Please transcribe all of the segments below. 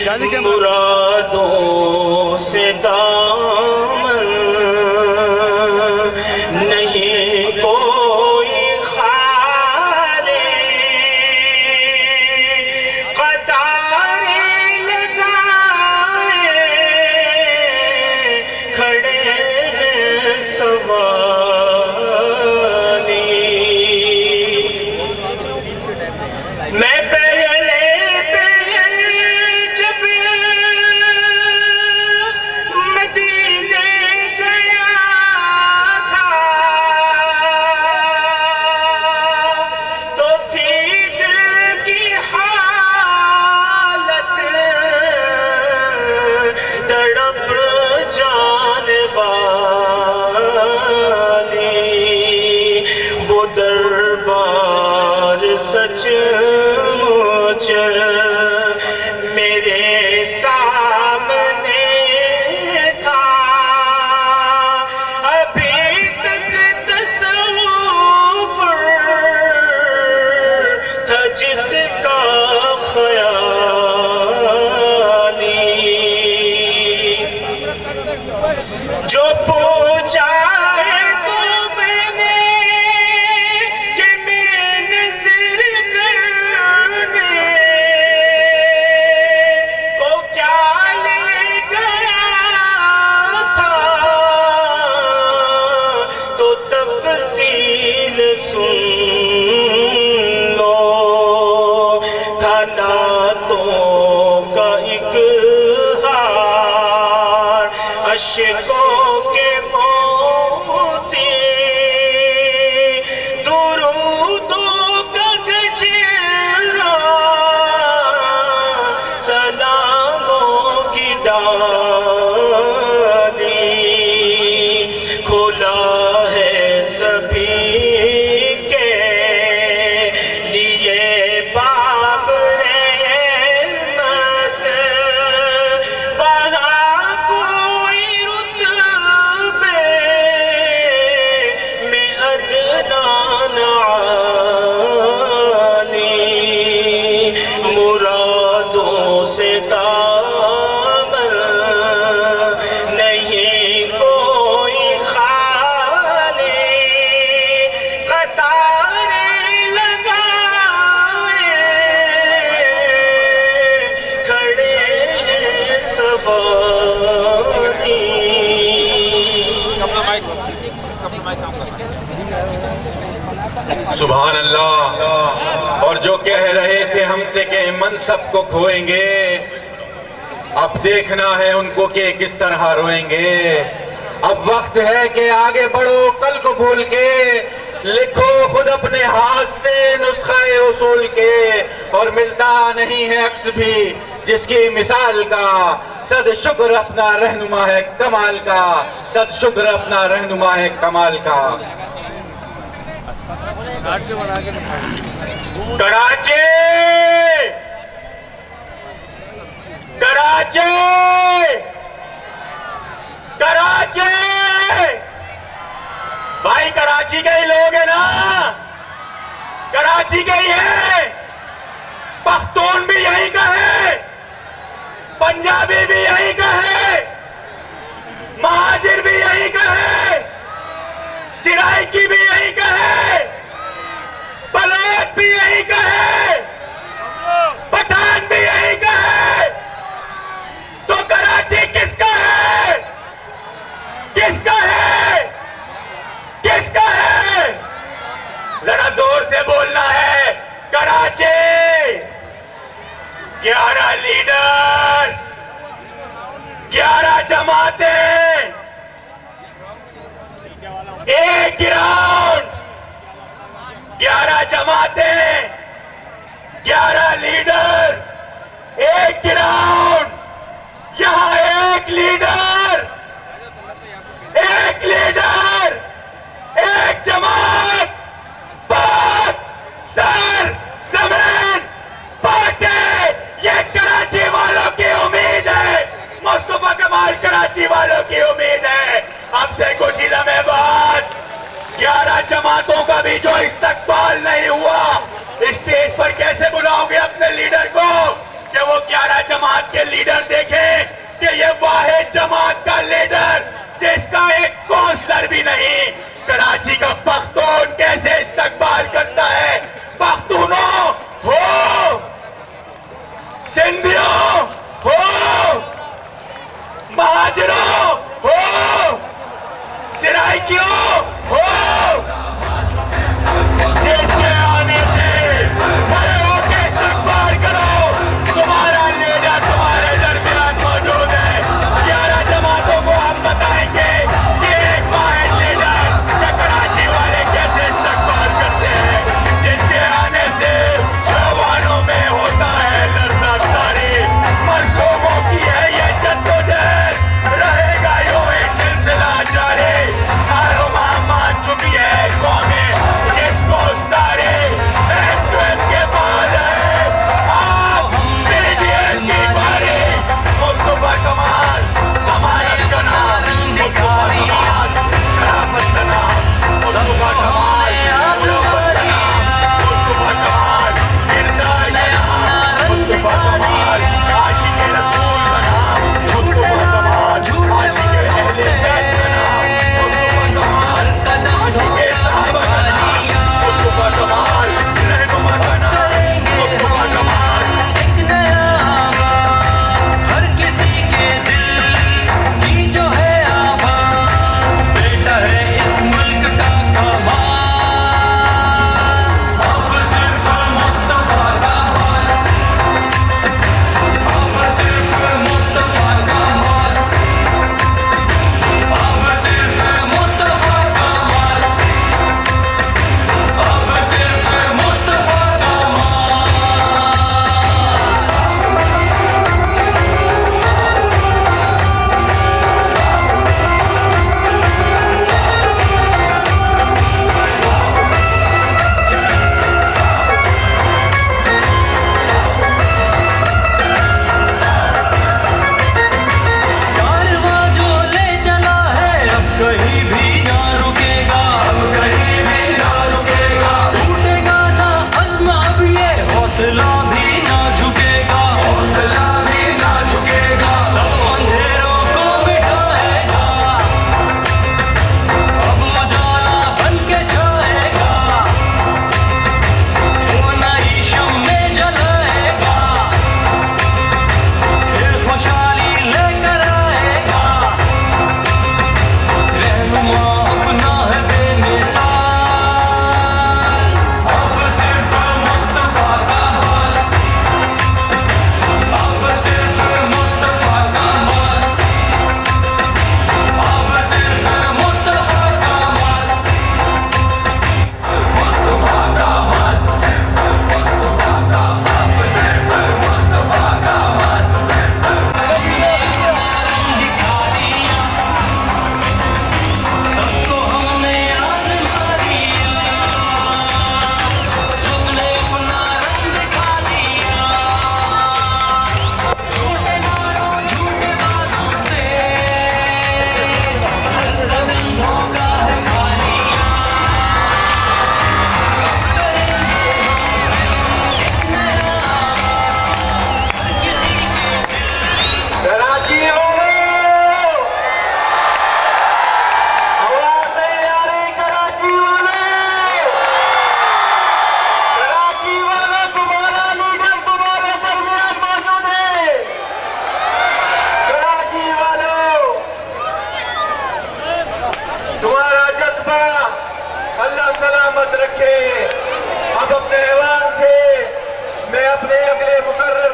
मुरादों से दामन नहीं कोई खाले, कतारें लगाए खड़े हैं सवाली। मैं पहले जब मदीने गया था तो थी दिल की हालत तड़प जाने वाली। वो दरबार सचमुच मेरे सामने था, अभी तक तसव्वुर था जिसका ख्याली। जो पूछा है तो मैंने कि मैं नजर करने को क्या ले गया था, तो तफसील सुन लो। था नातों का एक हार, अश्कों के मोती, दुरूदों का गजरा, सलामों की डाली। खुला है सभी के लिए बाब रहमत, वहाँ कोई रुतबे में अदना न आली। मुरादों से दामन नहीं कोई खाले, कतारें लगाए खड़े हैं सवाली। सुभान अल्लाह। और जो कह रहे थे हमसे कि मनसब को खोएंगे, अब देखना है उनको कि किस तरह रोएंगे। अब वक्त है कि आगे बढ़ो, कल को भूल के लिखो खुद अपने हाथ से नुस्खे उसूल के, और मिलता नहीं है अक्स भी जिसकी मिसाल का। सद शुक्र अपना रहनुमा है कमाल का, सद शुक्र अपना रहनुमा है कमाल का। कराची कराची कराची, भाई कराची के ही लोग हैं ना, कराची के ही है। पख्तून भी यही का है, पंजाबी भी यही का है, महाजिर भी यही का है, सिराइकी भी यही का है, बलोच भी यही का है, पठान भी यही का है। तो कराची किसका है, किसका है, किसका है? जरा जोर से बोलना है। कराची 11 लीडर, 11 जमातें, एक ग्राउंड, 11 जमातें, 11 लीडर, एक ग्राउंड। यहां एक लीडर, एक लीडर, एक जमात, बात सर जमीन बाटे। ये कराची वालों की उम्मीद है, मुस्तफा कमाल कराची वालों की उम्मीद है। अब से कुछ ही लम्हे बाद 11 जमातों का भी जो इस्तकबाल नहीं हुआ, स्टेज पर कैसे बुलाओगे अपने लीडर को कि वो 11 जमात के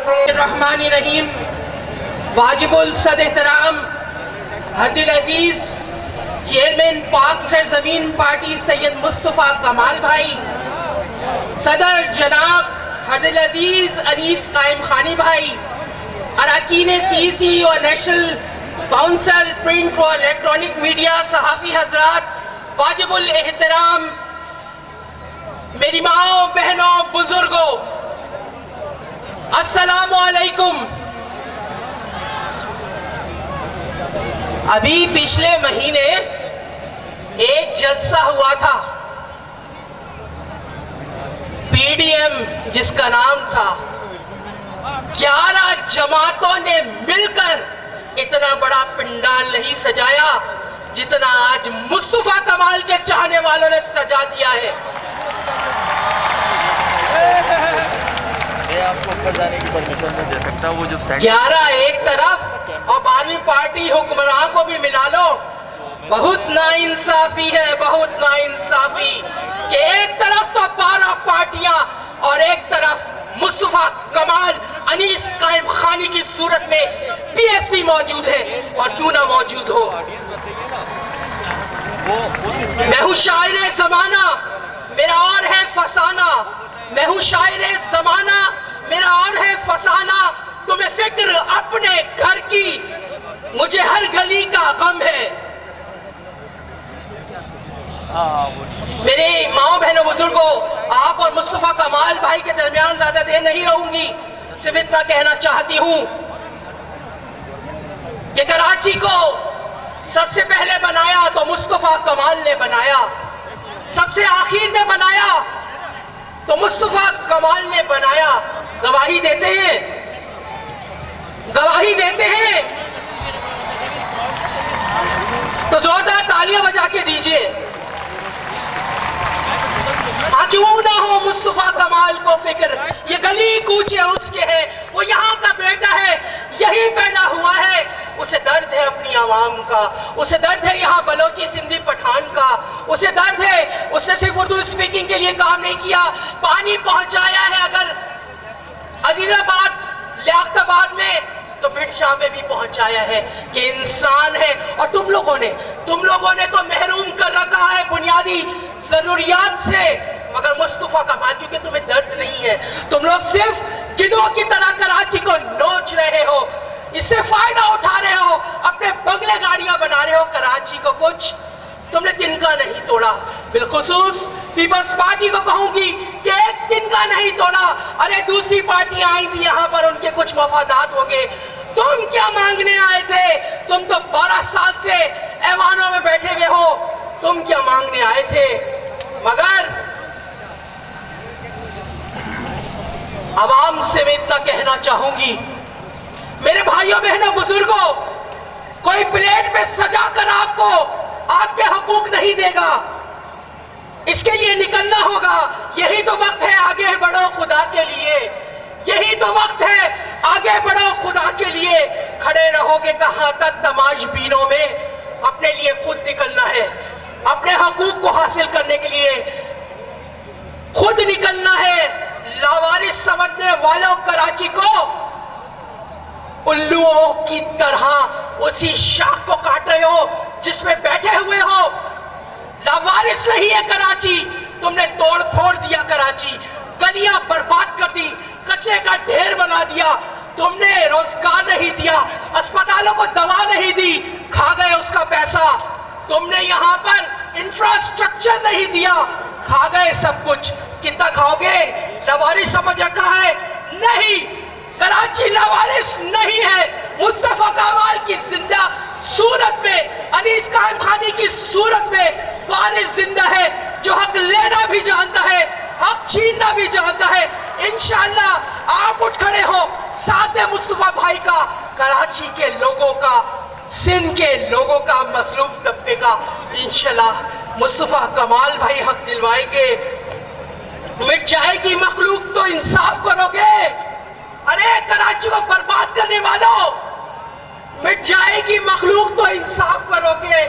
रहमानिर्रहीम वाजिबुल सद एहतराम हद्दिल अजीज चेयरमैन पाक सरजमीन पार्टी सैयद मुस्तफ़ा कमाल भाई, सदर जनाब हद्दिल अजीज अनीस कायम खानी भाई, अरकान CEC और नेशनल काउंसिल प्रिंट और इलेक्ट्रॉनिक मीडिया सहाफ़ी हजरात, वाजिबुल एहतराम मेरी माओ बहनों बुजुर्गों, अस्सलामु अलैकुम। अभी पिछले महीने एक जलसा हुआ था, PDM जिसका नाम था, 11 जमातों ने मिलकर इतना बड़ा पंडाल नहीं सजाया जितना आज मुस्तफा कमाल के चाहने वालों ने सजा दिया है। आपको ऊपर जाने की परमिशन नहीं दे सकता, वो जो 11 एक तरफ और 12वीं पार्टी हुक्मरान को भी मिला लो। बहुत नाइंसाफी है, बहुत नाइंसाफी कि एक तरफ तो 12 पार्टियां और एक तरफ मुस्तफा कमाल अनीस कायम खानी की सूरत में PSP मौजूद है। और क्यों ना मौजूद हो, मैं हूँ शायर जमाना, मेरा और है फसाना। मैं हूँ शायर जमाना, मेरा और है फसाना। तुम्हें फिक्र अपने घर की, मुझे हर गली का गम है। मेरे माओ बहनों बुजुर्गों, आप और मुस्तफा कमाल भाई के दरमियान ज्यादा देर नहीं रहूंगी। सिर्फ इतना कहना चाहती हूं कि कराची को सबसे पहले बनाया तो मुस्तफा कमाल ने बनाया, सबसे आखिर में बनाया तो मुस्तफा कमाल ने बनाया। गवाही देते हैं, गवाही देते हैं तो जोरदार तालियां बजा के दीजिए। हाँ, क्यों ना हो मुस्तफा कमाल को फिक्र, ये गली कूचे उसके है, वो यहाँ का बेटा है, यही पैदा हुआ है। उसे दर्द है अपनी आवाम का, उसे दर्द है यहाँ बलोची सिंधी पठान का, उसे दर्द है, उसने सिर्फ उर्दू स्पीकिंग के लिए काम नहीं किया, पानी पहुंचाया है अगर अजीजाबाद लियाकताबाद में तो बिरशाह में भी पहुंचाया है कि इंसान है। और तुम लोगों ने तो महरूम कर रखा है बुनियादी जरूरियात से, मगर मुस्तफा कमाल क्योंकि तुम्हें दर्द नहीं है, तुम लोग सिर्फ गिद्धों की तरह कराची को नोच रहे हो, इससे फायदा उठा रहे हो, अपने बंगले गाड़ियां बना रहे हो। कराची को कुछ तुमने तिनका नहीं तोड़ा। बिलखुसूस पीपल्स पार्टी को कहूंगी कि एक तिनका नहीं तोड़ा। अरे दूसरी पार्टियां आई थी यहाँ पर, उनके कुछ मफादात होंगे। तुम क्या मांगने आए थे? तुम तो 12 साल से ऐवानों में बैठे हुए हो, तुम क्या मांगने आए थे? मगर आवाम से मैं इतना कहना चाहूंगी, मेरे भाइयों बहनों बुजुर्गों, कोई प्लेट में सजा कर आपको आपके हकूक नहीं देगा, इसके लिए निकलना होगा। यही तो वक्त है, आगे बढ़ो खुदा के लिए, यही तो वक्त है, आगे बढ़ो खुदा के लिए। खड़े रहोगे कहां तक तमाशबीनों में? अपने लिए खुद निकलना है, अपने हकूक को हासिल करने के लिए खुद निकलना है। लावारिस समझने वालों कराची को उल्लुओं की तरह उसी शाख को काट रहे हो जिसमें बैठे हुए हो। लावारिस नहीं है कराची, तुमने तोड़ फोड़ दिया कराची, गलियां बर्बाद कर दी, कचरे का ढेर बना दिया। तुमने रोजगार नहीं दिया, अस्पतालों को दवा नहीं दी, खा गए उसका पैसा। तुमने यहाँ पर इंफ्रास्ट्रक्चर नहीं दिया, खा गए सब कुछ। कितना खाओगे? लावारिस समझ रखा है? नहीं, कराची लावारिस नहीं है। मुस्तफा कमाल की जिंदा सूरत में, अनीस कायम खानी की सूरत में वारिस जिंदा है, जो हक लेना भी जानता है, हक छीनना भी जानता है। इंशाअल्लाह आप उठ खड़े हो साथ में मुस्तफा भाई का, कराची के लोगों का, सिंध के लोगों का, मजलूम तबके का। इंशाअल्लाह मुस्तफा कमाल भाई हक दिलवाएंगे। मिट जाएगी मखलूक तो इंसाफ करोगे। अरे कराची को बर्बाद करने वालों, मिट जाएगी मखलूक तो इंसाफ करोगे।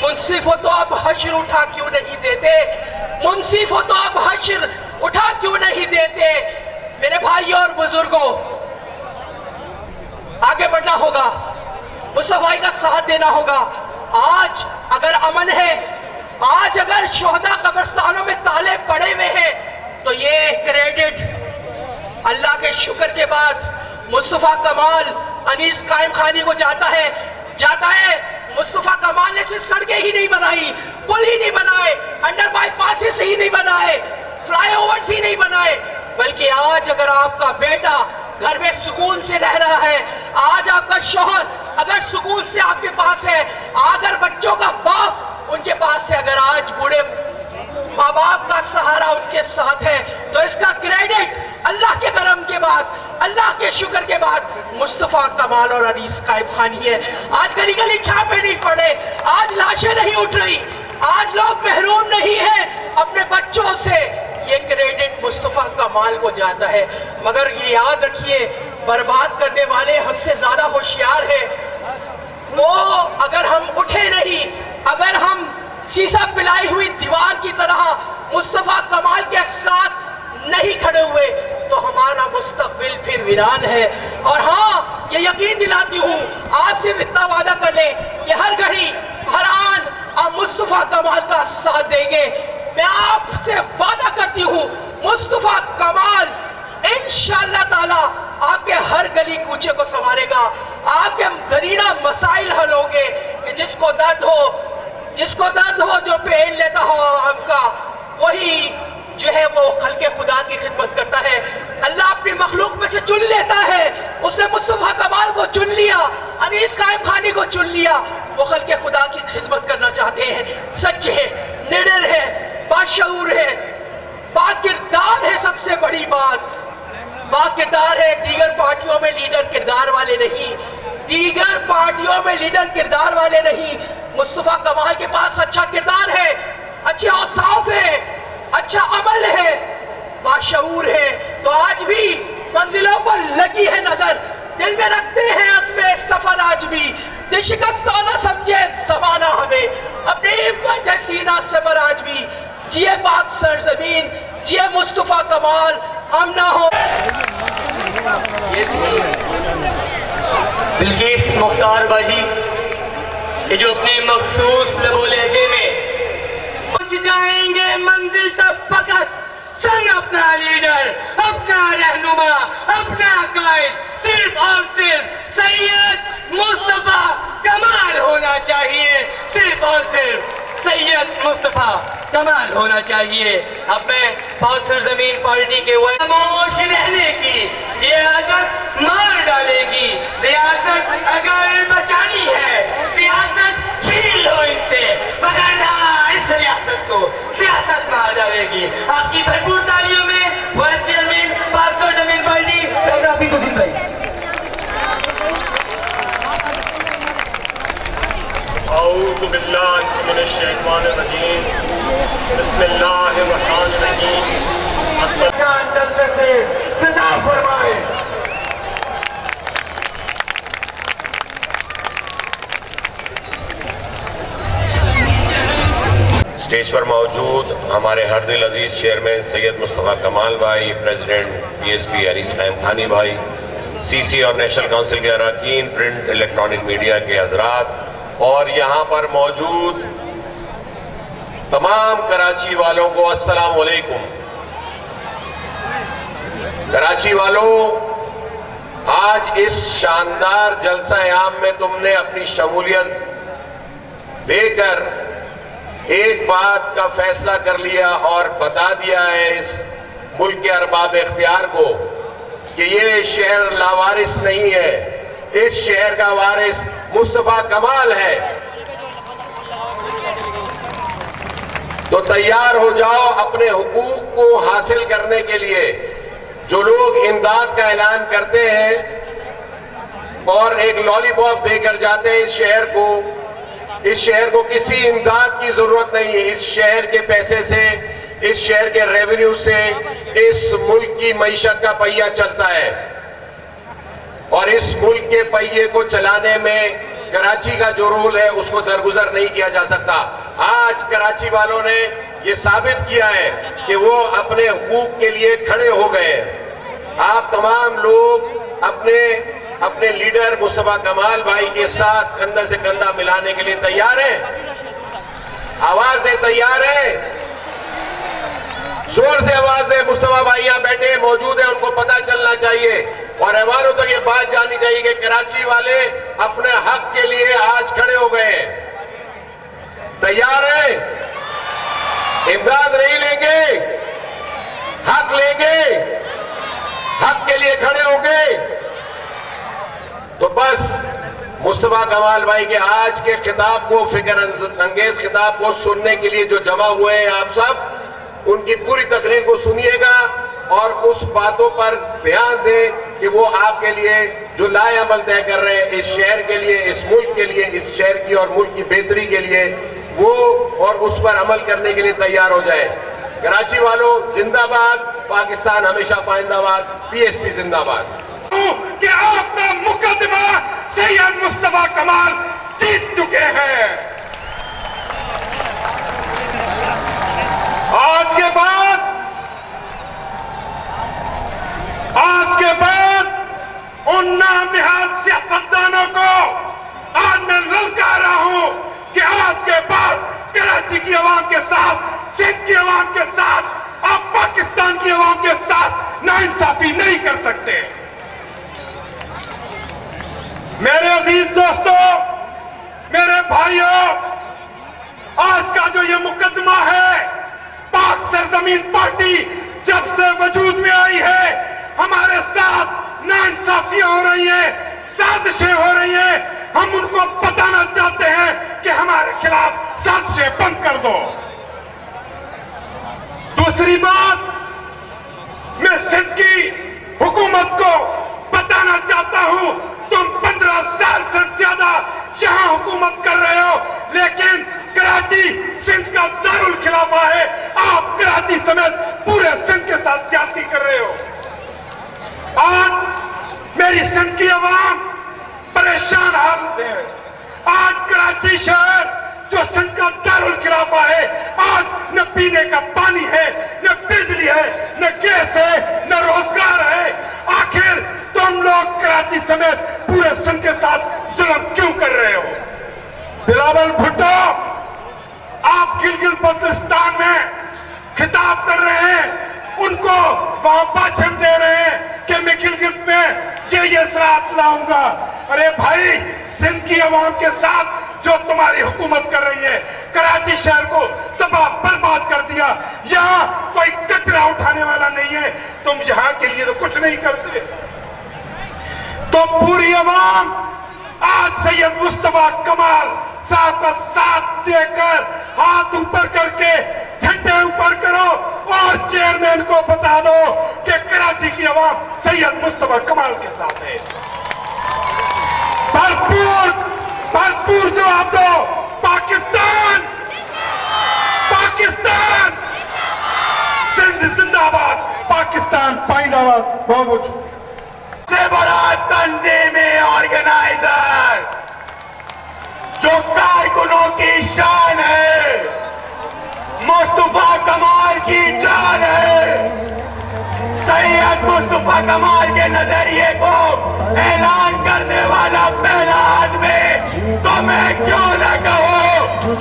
मुंसिफ हो तो अब हश्र उठा क्यों नहीं देते? मुंसिफ हो तो अब हश्र उठा क्यों नहीं देते? मेरे भाइयों और बुजुर्गों, आगे बढ़ना होगा, मुस्तफा भाई का साथ देना होगा। आज अगर अमन है, आज अगर शोहदा कब्रिस्तानों में ताले पड़े हुए हैं, तो ये क्रेडिट अल्लाह के शुक्र के बाद मुस्तफा कमाल अनीस कायम खानी को जाता है। मुस्तफा कमाल ने सिर्फ सड़कें ही नहीं बनाई, पुल ही नहीं बनाए, अंडर बाईपासेस ही नहीं बनाए, फ्लाईओवर्स ही नहीं बनाए, बल्कि आज अगर आपका बेटा घर में सुकून से रह रहा है, आज आपका शौहर अगर सुकून से आपके पास है, अगर बच्चों का बाप उनके पास है, अगर आज बूढ़े माँ बाप का सहारा उनके साथ है, तो इसका क्रेडिट अल्लाह के करम के बाद, अल्लाह के शुक्र के बाद मुस्तफा कमाल और अनीस कायम खानी है। आज गली गली छापे नहीं पड़े, आज लाशें नहीं उठ रही, आज लोग महरूम नहीं है अपने बच्चों से। ये क्रेडिट मुस्तफा कमाल को जाता है। मगर ये याद रखिए, बर्बाद करने वाले हमसे ज्यादा होशियार है। वो अगर हम उठे नहीं, अगर हम शीशा पिलाई हुई दीवार की तरह मुस्तफा कमाल के साथ नहीं खड़े हुए, तो हमारा मुस्तकबिल फिर वीरान है। और हाँ, ये यकीन दिलाती हूँ, आपसे इतना वादा कर ले कि हर घड़ी हर आन आप मुस्तफा कमाल का साथ देंगे। मैं आपसे वादा करती हूँ, मुस्तफा कमाल इंशाअल्लाह ताला आपके हर गली कूचे को संवारेगा, आपके दरीना मसाइल हल होंगे। कि जिसको दर्द हो, जो पेल लेता हो हमका, वही जो है वो खल्के खुदा की खिदमत करता है। अल्लाह अपनी मखलूक में से चुन लेता है। उसने मुस्तफा कमाल को चुन लिया, अनीस कायम खानी को चुन लिया। वो खल्के खुदा की खिदमत करना चाहते हैं, सच है, निडर है, बाशऊर है, बाकिरदार है। सबसे बड़ी बात बाकिरदार है। दीगर पार्टियों में लीडर किरदार वाले नहीं, दीगर पार्टियों में लीडर किरदार वाले नहीं। मुस्तफा कमाल के पास अच्छा किरदार है, अच्छे औसाफ है, अच्छा अमल है, बाशऊर है। तो आज भी मंजिलों पर लगी है नजर, दिल में रखते हैं अज़्मे सफर। आज भी दिल शिकस्ता न समझे ज़माना हमें, अपनी हिम्मत है सीना सबर। आज भी जिए पाक सरजमीन, जिए मुस्तफा कमाल, हम ना हो। ये थी बिल्किस मुख्तार बाजी कि जो अपने मखसूस लबो लहजे में पहुंच जाएंगे मंजिल तक फकत संग अपना लीडर, अपना रहनुमा, अपना कायद, सिर्फ और सिर्फ सैयद मुस्तफा कमाल होना चाहिए। सिर्फ और सिर्फ सैयद मुस्तफा कमाल होना चाहिए। अब मैं पाक सरजमीन पार्टी के खामोश रहने की ये आदत मार डालेगी। रियासत अगर बचानी है, सियासत छीन लो इनसे, वरना इस रियासत को सियासत मार डालेगी। आपकी भरपूर तालियों में वाइस चेयरमैन पाक सरजमीन पार्टी डॉक्टर हफीजुद्दीन भाई। औज़ु बिल्लाहि मिनश शैतानिर रजीम, बिस्मिल्लाहिर रहमानिर रहीम। शान जलसे से खिताब फरमाए। स्टेज पर मौजूद हमारे हर दिल अजीज चेयरमैन सैयद मुस्तफ़ा कमाल भाई, प्रेसिडेंट पीएसपी अनीस कायम खानी भाई, सीसी और नेशनल काउंसिल के अरकान, प्रिंट इलेक्ट्रॉनिक मीडिया के हजरात और यहाँ पर मौजूद तमाम कराची वालों को अस्सलाम वालेकुम। कराची वालों, आज इस शानदार जलसा आम में तुमने अपनी शमूलियत देकर एक बात का फैसला कर लिया और बता दिया है इस मुल्क के अरबाब इख्तियार को कि ये शहर लावारिस नहीं है, इस शहर का वारिस मुस्तफा कमाल है। तो तैयार हो जाओ अपने हुकूक को हासिल करने के लिए। जो लोग इमदाद का ऐलान करते हैं और एक लॉलीपॉप देकर जाते हैं इस शहर को किसी इमदाद की जरूरत नहीं है। इस शहर के पैसे से, इस शहर के रेवेन्यू से इस मुल्क की मईशत का पहिया चलता है और इस मुल्क के पहिए को चलाने में कराची का जो रोल है उसको दरगुजर नहीं किया जा सकता। आज कराची वालों ने ये साबित किया है कि वो अपने हुकूक के लिए खड़े हो गए। आप तमाम लोग अपने अपने लीडर मुस्तफा कमाल भाई के साथ कंधा से कंधा मिलाने के लिए तैयार हैं? आवाज दे, तैयार है? जोर से आवाज दे। मुस्तफा भाई यहाँ बैठे मौजूद है, उनको पता चलना चाहिए और हमारों तक ये बात जानी चाहिए कि कराची वाले अपने हक के लिए आज खड़े हो गए। तैयार है? इमदाद नहीं लेंगे, हक लेंगे, हक के लिए खड़े होंगे। तो बस मुस्तफा कमाल भाई के आज के खिताब को, फिक्र अंगेज खिताब को सुनने के लिए जो जमा हुए हैं आप सब, उनकी पूरी तकरीर को सुनिएगा और उस बातों पर ध्यान दें कि वो आपके लिए जो लाए अमल तय कर रहे हैं इस शहर के लिए, इस मुल्क के लिए, इस शहर की और मुल्क की बेहतरी के लिए, वो और उस पर अमल करने के लिए तैयार हो जाए। कराची वालों जिंदाबाद, पाकिस्तान हमेशा पाइंदाबाद, पीएसपी जिंदाबाद। कि आपका मुकदमा सैयद मुस्तफा कमाल जीत चुके हैं। आज के बाद उन नामनिहाद सियासतदानों को आज मैं ललकार रहा हूं कि आज के बाद कराची की आवाम के साथ, सिंध की आवाम के साथ, आप पाकिस्तान की आवाम के साथ नाइंसाफी नहीं कर सकते। मेरे अजीज दोस्तों, मेरे भाइयों, आज का जो ये मुकदमा है, पाक सरजमीन पार्टी जब से वजूद में आई है, हमारे साथ नाइंसाफियां हो रही हैं, साजिशें हो रही हैं। हम उनको बताना चाहते हैं कि हमारे खिलाफ साजिशें बंद कर दो। दूसरी बात, मैं सिंध की हुकूमत को बताना चाहता हूं, तुम 15 साल से ज्यादा यहां हुकूमत कर रहे हो, लेकिन कराची सिंध का दारुल खिलाफा है। आप कराची समेत पूरे सिंध के साथ ज्यादती कर रहे हो। आज मेरी सिंध की आवाम परेशान हालत में है। आज कराची शहर जो सिंध का दारुल खिलाफा है, आज न पीने का पानी है, न बिजली है, न गैस है, न रोजगार है। आखिर तुम लोग कराची समेत पूरे सिंध के साथ जुल्म क्यों कर रहे हो? बिलावल भुट्टो, आप गिलगित बल्तिस्तान में खिताब कर रहे हैं, उनको वहां भाषण दे रहे हैं कि मैं गिलगित में ये सराहत लाऊंगा। अरे भाई, सिंध की आवाम के साथ जो तुम्हारी हुकूमत कर रही है, कराची शहर को तबाह बर्बाद कर दिया। यहाँ कोई कचरा उठाने वाला नहीं है, तुम यहाँ के लिए तो कुछ नहीं करते। तो पूरी आवाम आज सैयद मुस्तफा कमाल साहब का साथ देकर, हाथ ऊपर करके झंडे ऊपर करो और चेयरमैन को बता दो कि कराची की आवाम सैयद मुस्तफा कमाल के साथ है। भरपूर जवाब दो। पाकिस्तान, पाकिस्तान, सिंध जिंदाबाद, पाकिस्तान पाइंदाबाद। बहुत बहुत से बड़ा तंजीमी ऑर्गेनाइजर जो कारकुनों की शान है, मुस्तफा कमाल की जान है। सैयद मुस्तफा कमाल के नजरिए को ऐलान करने वाला पहला आदमी तो मैं क्यों न कहूं,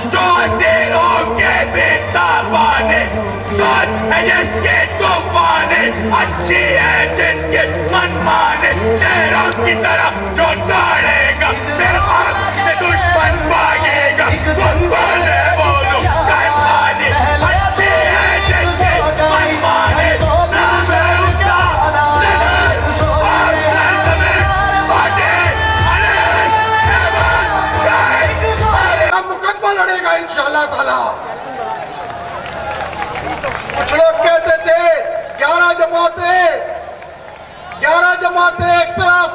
जो असीरों के बेताबान सोच है जिसके तूफान, अच्छी है जिसके मनमाने, चेहरों की तरफ जो दौड़ेगा फिर आग से दुश्मन भागेगा। बोले बोलो कहमानी, अच्छी है जिसके मनमाने, लड़ेगा इंशाअल्लाह ताला। कुछ लोग कहते थे 11 जमातें एक तरफ,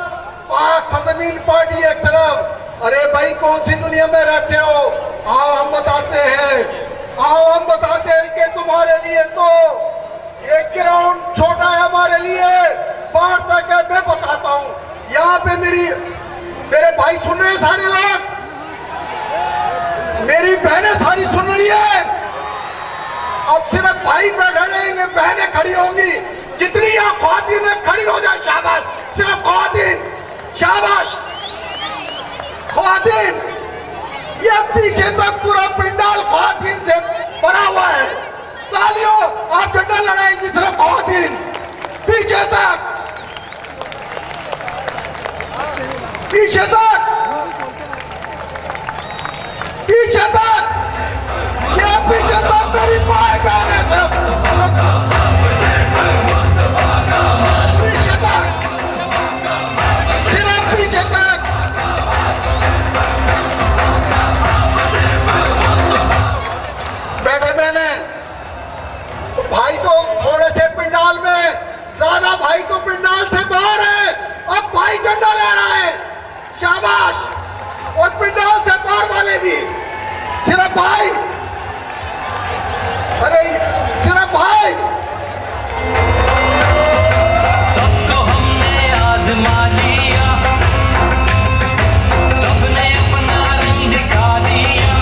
पाक सरजमीन पार्टी एक तरफ। अरे भाई, कौन सी दुनिया में रहते हो? आओ हम बताते हैं, कि तुम्हारे लिए तो एक ग्राउंड छोटा है, हमारे लिए बाहर तक है। मैं बताता हूँ, यहाँ पे मेरे भाई सुन रहे हैं, सारे लोग, मेरी बहनें सारी सुन रही है। अब सिर्फ भाई बैठे रहेंगे, बहनें खड़ी होंगी। जितनी यहाँ ख्वातीन खड़ी हो जाए, शाबाश, सिर्फ ख्वातीन, शाबाश ख्वातीन, ये पीछे तक पूरा पंडाल ख्वातीन से भरा हुआ है। तालियों, आप झंडा लड़ाएंगी सिर्फ ख्वातीन, पीछे तक, पीछे तक, पीछे तक, ये पीछे तक मेरी माए बहन है सिर्फ, पीछे तक, सिर्फ पीछे तक। बैठे मैंने तो भाई तो थोड़े से पिंडाल में, ज्यादा भाई तो पिंडाल से बाहर है। अब भाई झंडा ले रहा है, शाबाश। और पिंडाल से बाहर वाले भी, सिर्फ भाई, अरे सिर्फ भाई। सबको हमने आजमा लिया, सबने अपना रंग दिखा दिया,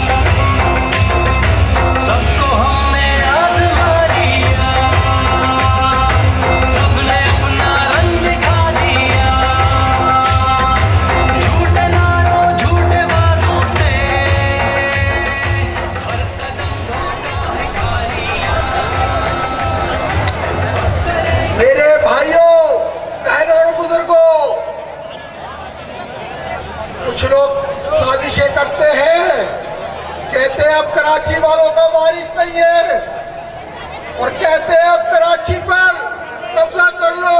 सबको हमने आजमा लिया, सबने अपना रंग दिखा दिया। झूठे नारों झूठे वादों से हर कदम धोखा दिखा लिया। मेरे भाइयों, बहनों और बुजुर्गों, कुछ लोग साजिशें करते हैं, कहते हैं अब कराची वालों का वारिस नहीं है, और कहते हैं अब कराची पर कब्जा कर लो।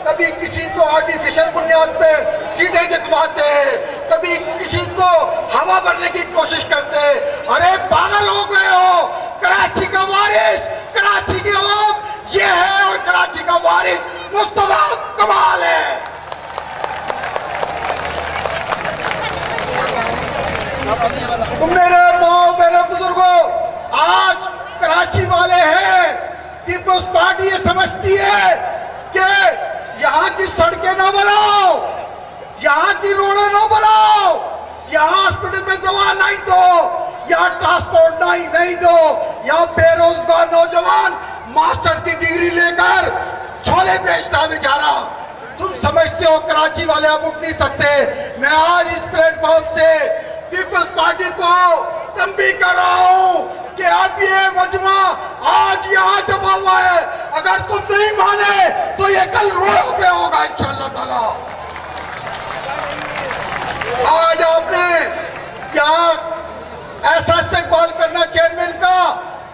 कभी किसी को आर्टिफिशियल बुनियाद पे सीटें जितवाते हैं, कभी किसी को हवा भरने की कोशिश करते हैं। अरे पागल हो गए हो? कराची का वारिस कराची की आवाम ये है, और कराची का वारिस मुस्तफा कमाल है। तो मेरे माओ, मेरे बुजुर्गों, आज कराची वाले हैं, पीपल्स पार्टी ये समझती है कि यहाँ की सड़कें ना बनाओ, यहाँ की रोडें ना बनाओ, यहाँ हॉस्पिटल में दवा नहीं दो, यहाँ ट्रांसपोर्ट नहीं दो, यहाँ बेरोजगार नौजवान मास्टर की डिग्री लेकर छोले बेचता है बेचारा। तुम समझते हो कराची वाले अब उठ नहीं सकते। मैं आज इस प्लेटफॉर्म से पीपल्स पार्टी को तंबीह कर रहा हूं कि अब ये मजमा आज यहाँ जमा हुआ है, अगर तुम नहीं माने तो ये कल रोड पे होगा इंशाअल्लाह ताला। आज आपने यहाँ ऐसा इस्तेमाल करना चेयरमैन का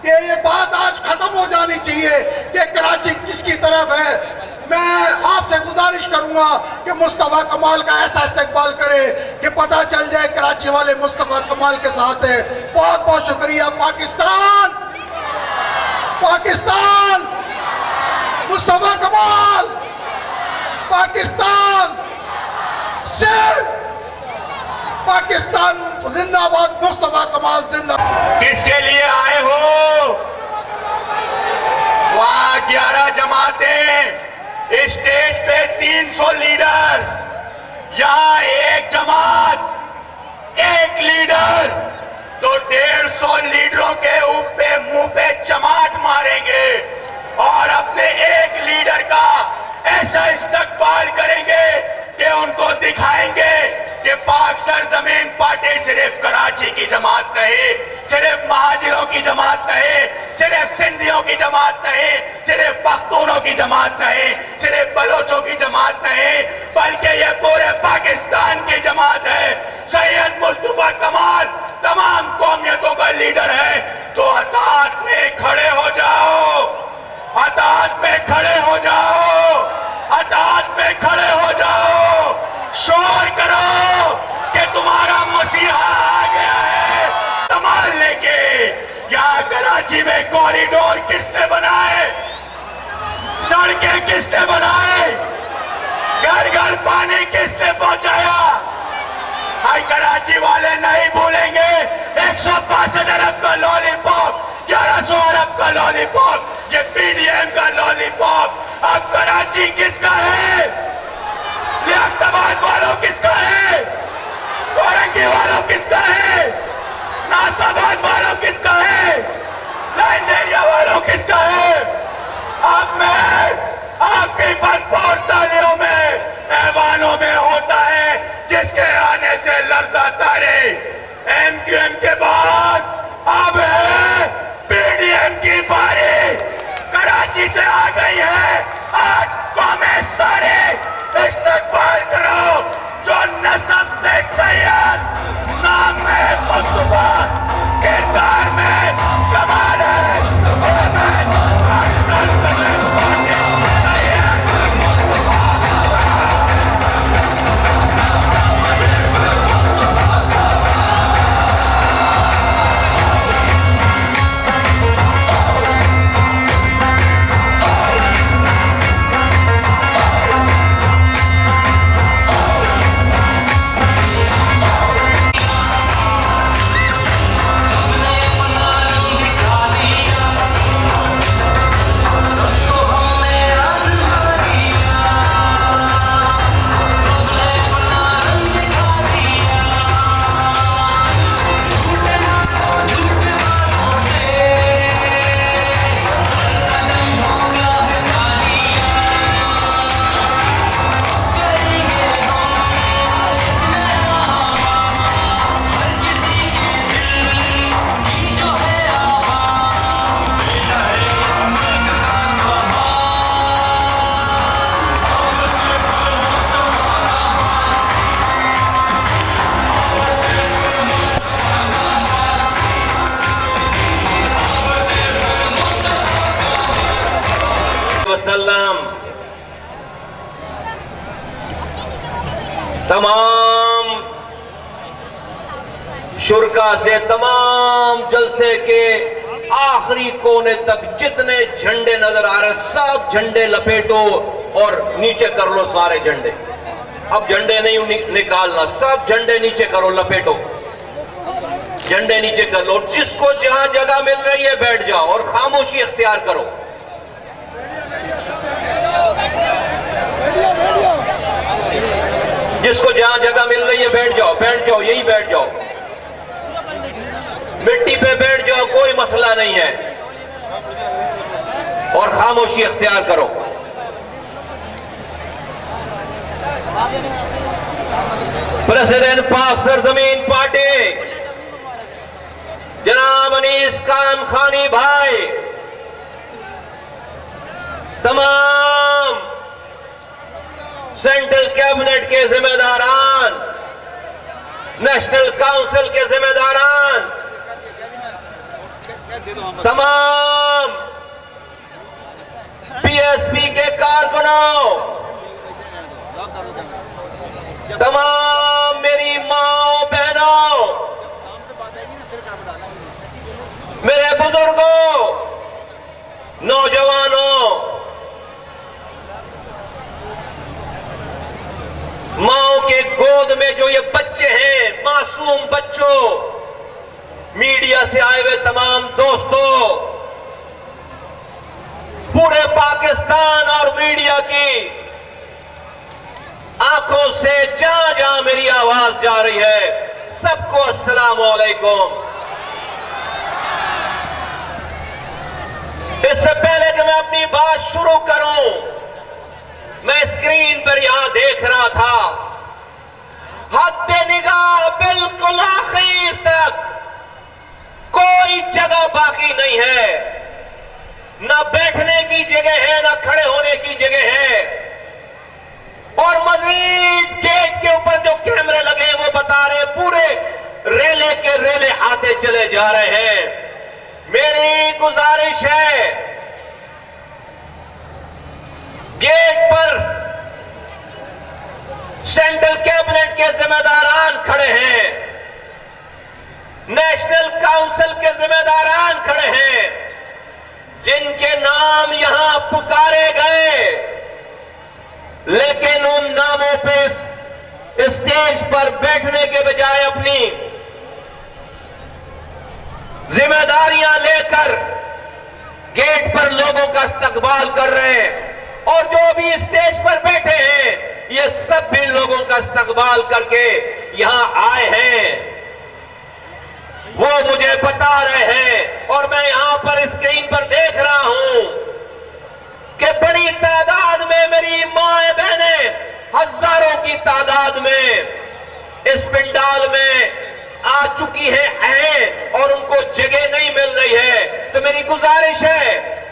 कि ये बात आज खत्म हो जानी चाहिए कि कराची किसकी तरफ है। मैं आपसे गुजारिश करूंगा कि मुस्तफा कमाल का ऐसा इस्तेमाल करें कि पता चल जाए कराची वाले मुस्तफा कमाल के साथ है। बहुत बहुत शुक्रिया। पाकिस्तान, पाकिस्तान, मुस्तफा कमाल, पाकिस्तान, सिर्फ पाकिस्तान जिंदाबाद, मुस्तफा कमाल जिंदाबाद। किसके लिए आए हो? वहां 11 जमातें, स्टेज पे 300 लीडर, यहाँ एक जमात, एक लीडर, तो 150 लीडरों के मुंह पे चमाट मारेंगे और अपने एक लीडर का ऐसा इस्तकबाल करेंगे कि उनको दिखाएंगे कि पाक सरजमीन पार्टी सिर्फ कराची की जमात नहीं, सिर्फ महाजिरों की जमात नहीं, सिर्फ सिंधियों की जमात नहीं, सिर्फ पख्तूनों की जमात नहीं, सिर्फ बलोचों की जमात नहीं, बल्कि ये पूरे पाकिस्तान की जमात है। सैयद मुस्तफा कमाल तमाम कौमियतों का लीडर है। तो अतात में खड़े हो जाओ, अतात में खड़े हो जाओ, अतात में खड़े हो जाओ, शोर करो कि तुम्हारा मसीहा आ गया है कमाल लेके। यहाँ कराची में कॉरिडोर किसने बनाए? सड़कें किसने बनाए? घर घर पानी किसने पहुंचाया? हर कराची वाले नहीं भूलेंगे 162 अरब का लॉलीपॉप, 1100 अरब का लॉलीपॉप, ये पीडीएम का लॉलीपॉप। अब कराची किसका है? लियाकताबाद वालों किसका है? औरंगी वालों किसका है? नाज़िमाबाद वालों किसका है? नाइजीरिया वालों किसका है? अब मैं आपकी भरपूर तालियों में, ऐवानों में होता है तमाम शुरका से तमाम जलसे के आखिरी कोने तक जितने झंडे नजर आ रहे सब झंडे लपेटो और नीचे कर लो सारे झंडे। अब झंडे नहीं निकालना, सब झंडे नीचे करो, लपेटो, झंडे नीचे कर लो। जिसको जहां जगह मिल रही है बैठ जाओ और खामोशी इख्तियार करो। जिसको जहां जगह मिल रही है बैठ जाओ, बैठ जाओ, यही बैठ जाओ, मिट्टी पे बैठ जाओ, कोई मसला नहीं है, और खामोशी इख्तियार करो। प्रेसिडेंट पाक सरजमीन पार्टी जनाब अनीस कायम खानी भाई, तमाम सेंट्रल कैबिनेट के जिम्मेदारान, नेशनल काउंसिल के जिम्मेदारान, तमाम पीएसपी के कारकुनों, तमाम मेरी माओ बहनों, मेरे बुजुर्गों, नौजवानों, माओ के गोद में जो ये बच्चे हैं, मासूम बच्चों, मीडिया से आए हुए तमाम दोस्तों, पूरे पाकिस्तान और मीडिया की आंखों से जहां जहां मेरी आवाज जा रही है, सबको अस्सलाम वालेकुम। इससे पहले कि मैं अपनी बात शुरू करूं, मैं स्क्रीन पर यहां देख रहा था, हद निगाह बिल्कुल आखिर तक कोई जगह बाकी नहीं है, ना बैठने की जगह है, ना खड़े होने की जगह है। और मजीद गेट के ऊपर जो कैमरे लगे हैं वो बता रहे पूरे रेले के रेले आते चले जा रहे हैं। मेरी गुजारिश है, गेट पर सेंट्रल कैबिनेट के जिम्मेदारान खड़े हैं, नेशनल काउंसिल के जिम्मेदारान खड़े हैं, जिनके नाम यहां पुकारे गए, लेकिन उन नामों पे स्टेज पर बैठने के बजाय अपनी जिम्मेदारियां लेकर गेट पर लोगों का इस्तकबाल कर रहे हैं। और जो भी स्टेज पर बैठे हैं, ये सब भी लोगों का इस्तकबाल करके यहां आए हैं, वो मुझे बता रहे हैं। और मैं यहां पर स्क्रीन पर देख रहा हूं कि बड़ी तादाद में मेरी माएं बहनें, हजारों की तादाद में इस पंडाल में आ चुकी हैं और उनको जगह नहीं मिल रही है। तो मेरी गुजारिश है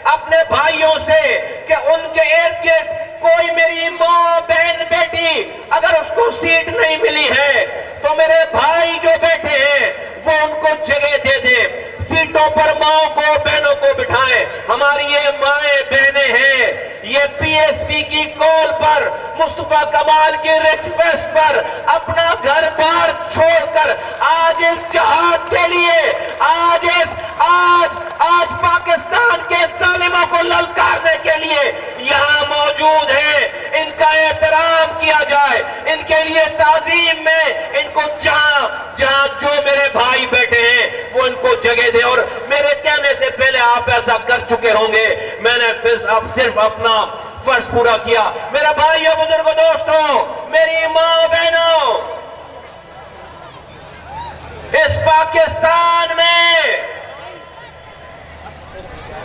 अपने भाइयों से कि उनके इर्द गिर्द कोई मेरी माँ, बहन, बेटी अगर उसको सीट नहीं मिली है तो मेरे भाई जो बैठे हैं वो उनको जगह दे दे, सीटों पर माओ को, बहनों को बिठाएं। हमारी ये माएं बहनें हैं, ये पीएसपी की कॉल पर, मुस्तफा कमाल की रिक्वेस्ट पर अपना घर बार छोड़कर आज इस जहाद के लिए, आज पाकिस्तान के जालिमों को ललकारने के लिए यहां मौजूद है। इनका एहतराम किया जाए, इनके लिए ताजीम में इनको जहां जहां जो मेरे भाई बैठे हैं वो इनको जगह दे। और मेरे कहने से पहले आप ऐसा कर चुके होंगे, मैंने अब सिर्फ अपना फर्ज पूरा किया। मेरा भाइयों, बुजुर्गों, दोस्तों, मेरी मां, बहनों, इस पाकिस्तान में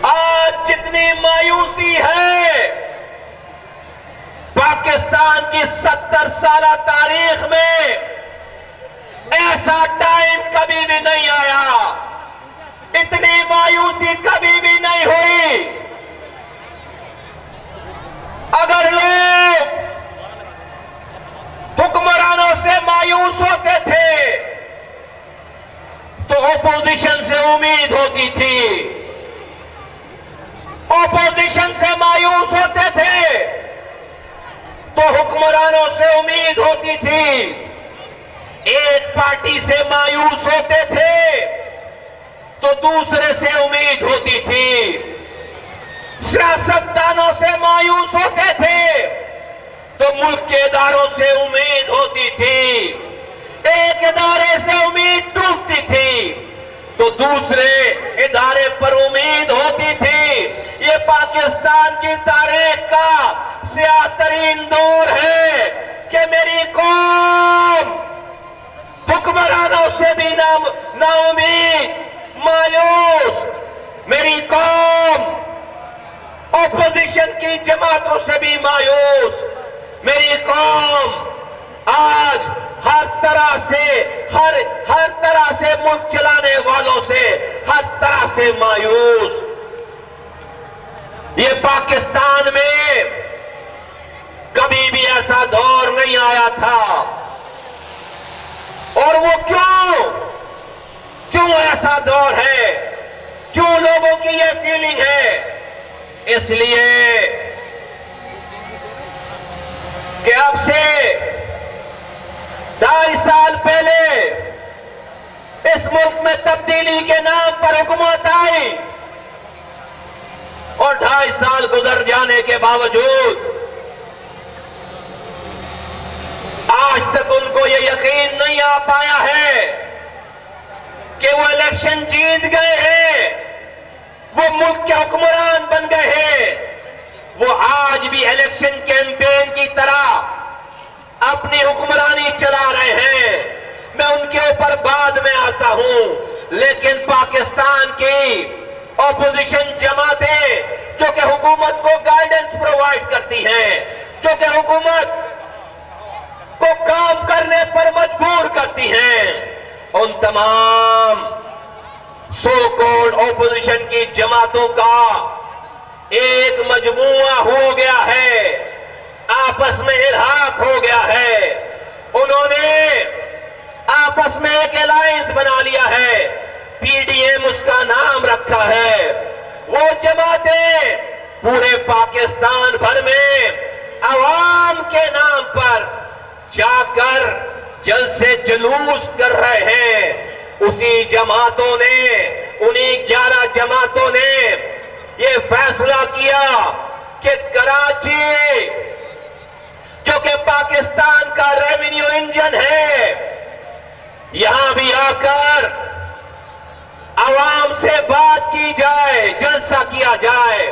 आज जितनी मायूसी है, पाकिस्तान की 70 साल तारीख में ऐसा टाइम कभी भी नहीं आया, इतनी मायूसी कभी भी नहीं हुई। अगर लोग हुक्मरानों से मायूस होते थे तो ओपोजिशन से उम्मीद होती थी, ऑपोजिशन से मायूस होते थे तो हुक्मरानों से उम्मीद होती थी, एक पार्टी से मायूस होते थे तो दूसरे से उम्मीद होती थी, सियासतदानों से मायूस होते थे तो मुल्क के इदारों से उम्मीद होती थी, एक इदारे से उम्मीद टूटती थी तो दूसरे इदारे पर उम्मीद होती थी। ये पाकिस्तान की तारीख का स्याह तरीन दौर है कि मेरी कौम हुक्मरानों से भी नाउम्मीद, मायूस, मेरी कौम ऑपोजिशन की जमातों से भी मायूस, मेरी कौम आज हर तरह से मुल्क चलाने वालों से हर तरह से मायूस। ये पाकिस्तान में कभी भी ऐसा दौर नहीं आया था। और वो क्यों ऐसा दौर है, क्यों लोगों की ये फीलिंग है? इसलिए कि अब से 2.5 साल पहले इस मुल्क में तब्दीली के नाम पर हुकूमत आई और 2.5 साल गुजर जाने के बावजूद आज तक उनको ये यकीन नहीं आ पाया है कि वो इलेक्शन जीत गए हैं, वो मुल्क के हुक्मरान बन गए हैं। वो आज भी इलेक्शन कैंपेन की तरह अपनी हुक्मरानी चला रहे हैं। मैं उनके ऊपर बाद में आता हूं, लेकिन पाकिस्तान की ऑपोजिशन जमातें जो कि हुकूमत को गाइडेंस प्रोवाइड करती हैं, जो कि हुकूमत को काम करने पर मजबूर करती हैं, उन तमाम सो कॉल्ड ऑपोजिशन की जमातों का एक मजमुआ हो गया है, आपस में इल्हाक हो गया है। उन्होंने आपस में एक अलायंस बना लिया है, पीडीएम उसका नाम रखा है। वो जमातें पूरे पाकिस्तान भर में अवाम के नाम पर जाकर जलसे जुलूस कर रहे हैं। उसी जमातों ने, उन्हीं 11 जमातों ने ये फैसला किया कि कराची जो कि पाकिस्तान का रेवेन्यू इंजन है, यहां भी आकर आवाम से बात की जाए, जलसा किया जाए।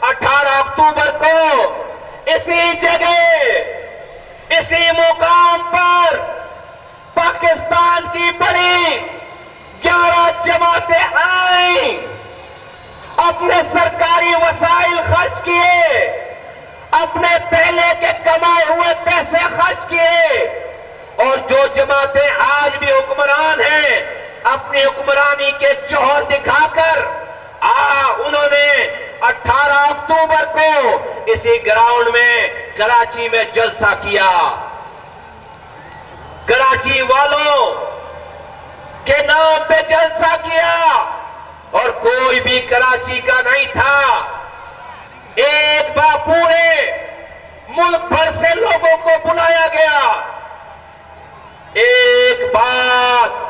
18 अक्टूबर को इसी जगह, इसी मुकाम पर पाकिस्तान की बड़ी 11 जमातें आई, अपने सरकारी वसाइल खर्च किए, अपने पहले के कमाए हुए पैसे खर्च किए। और जो जमातें आज भी हुक्मरान हैं, अपनी हुक्मरानी के जौहर दिखाकर उन्होंने 18 अक्टूबर को इसी ग्राउंड में कराची में जलसा किया। कराची वालों के नाम पे जलसा किया और कोई भी कराची का नहीं था। एक बार पूरे मुल्क भर से लोगों को बुलाया गया। एक बात,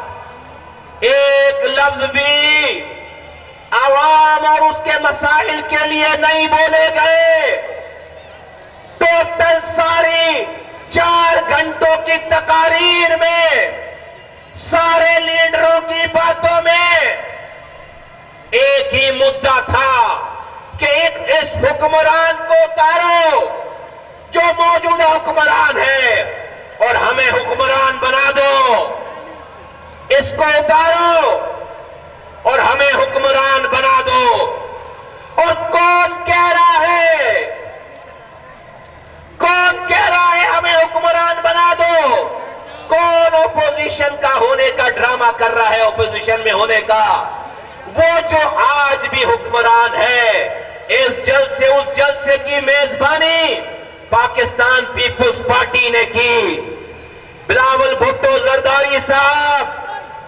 एक लफ्ज भी आवाम और उसके मसाइल के लिए नहीं बोले गए। टोटल सारी 4 घंटों की तकारीर में, सारे लीडरों की बातों में एक ही मुद्दा था कि इस हुक्मरान को उतारो जो मौजूदा हुक्मरान है और हमें हुक्मरान बना दो। इसको उतारो और हमें हुक्मरान बना दो। और कौन कह रहा है, कौन कह रहा है हमें हुक्मरान बना दो? कौन ओपोजिशन का होने का ड्रामा कर रहा है, ओपोजिशन में होने का? वो जो आज भी हुक्मरान है। इस जलसे उस जलसे की मेजबानी पाकिस्तान पीपुल्स पार्टी ने की। बिलावल भुट्टो जरदारी साहब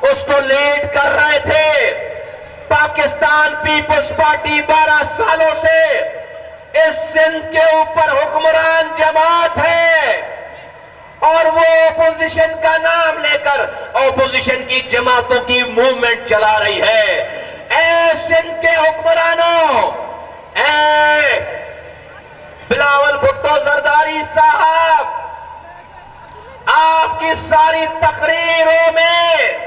उसको लीड कर रहे थे। पाकिस्तान पीपल्स पार्टी 12 सालों से इस सिंध के ऊपर हुक्मरान जमात है और वो ओपोजिशन का नाम लेकर ओपोजिशन की जमातों की मूवमेंट चला रही है। ऐ सिंध के हुक्मरानों, ऐ बिलावल भुट्टो जरदारी साहब, आपकी सारी तकरीरों में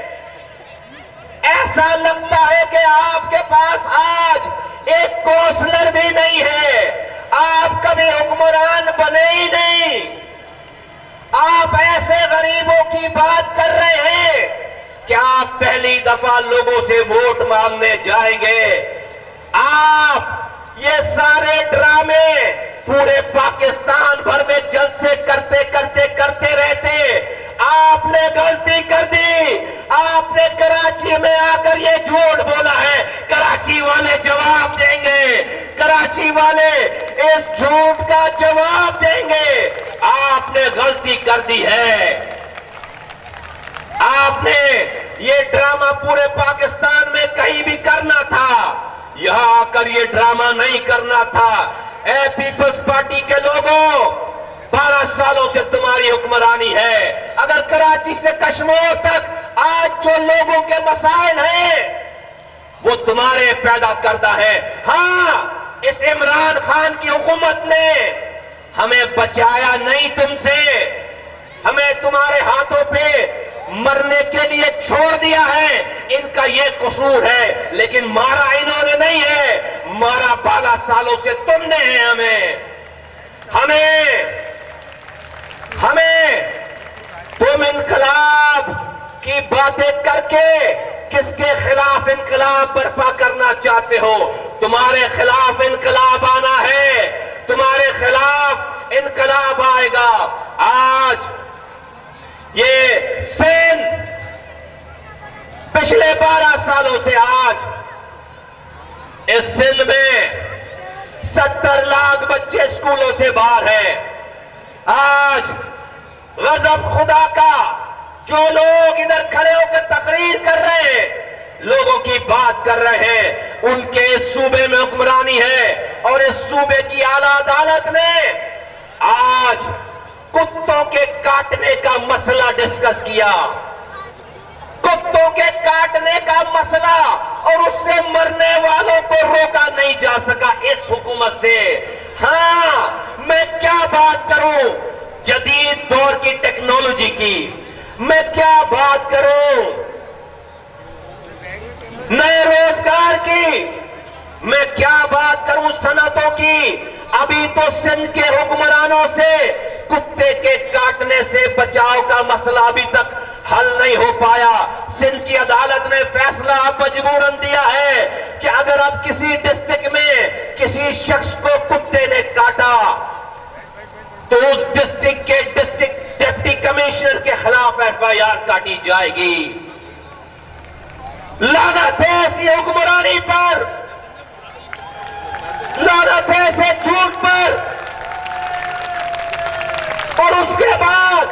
ऐसा लगता है कि आपके पास आज एक कौंसलर भी नहीं है। आप कभी हुक्मरान बने ही नहीं। आप ऐसे गरीबों की बात कर रहे हैं कि आप पहली दफा लोगों से वोट मांगने जाएंगे। आप ये सारे ड्रामे पूरे पाकिस्तान भर में जलसे करते करते करते रहते। आपने गलती कर दी। आपने कराची में आकर ये झूठ बोला है। कराची वाले जवाब देंगे। कराची वाले इस झूठ का जवाब देंगे। आपने गलती कर दी है। आपने ये ड्रामा पूरे पाकिस्तान में कहीं भी करना था, यहां आकर ये ड्रामा नहीं करना था। ए पीपल्स पार्टी के लोगों, 12 सालों से तुम्हारी हुक्मरानी है। अगर कराची से कश्मीर तक आज जो लोगों के मसाइल हैं वो तुम्हारे पैदा करता है। हाँ, इस इमरान खान की हुकूमत ने हमें बचाया नहीं तुमसे। हमें तुम्हारे हाथों पे मरने के लिए छोड़ दिया है। इनका ये कसूर है, लेकिन मारा इन्होंने नहीं है, मारा 12 सालों से तुमने है। हमें तुम इनकलाब की बातें करके किसके खिलाफ इनकलाब बर्पा करना चाहते हो? तुम्हारे खिलाफ इनकलाब आना है, तुम्हारे खिलाफ इनकलाब आएगा। आज ये सिंध पिछले 12 सालों से आज इस सिंध में 70 लाख बच्चे स्कूलों से बाहर हैं। आज गजब खुदा का जो लोग इधर खड़े होकर तकरीर कर रहे हैं, लोगों की बात कर रहे हैं, उनके इस सूबे में हुक्मरानी है। और इस सूबे की आला अदालत ने आज कुत्तों के काटने का मसला डिस्कस किया। कुत्तों के काटने का मसला, और उससे मरने वालों को रोका नहीं जा सका इस हुकूमत से। हाँ, मैं क्या बात करूं जदीद दौर की टेक्नोलॉजी की, मैं क्या बात करूं नए रोजगार की, मैं क्या बात करूं सनतों की। अभी तो सिंध के हुक्मरानों से कुत्ते के काटने से बचाव का मसला अभी तक हल नहीं हो पाया। सिंध की अदालत ने फैसला अब मजबूरन दिया है कि अगर अब किसी डिस्ट्रिक्ट में किसी शख्स को कुत्ते ने काटा तो उस डिस्ट्रिक्ट के डिस्ट्रिक्ट डिप्टी कमिश्नर के खिलाफ FIR काटी जाएगी। लानत है ऐसी हुक्मरानी पर, लानत है ऐसे झूठ पर। और उसके बाद,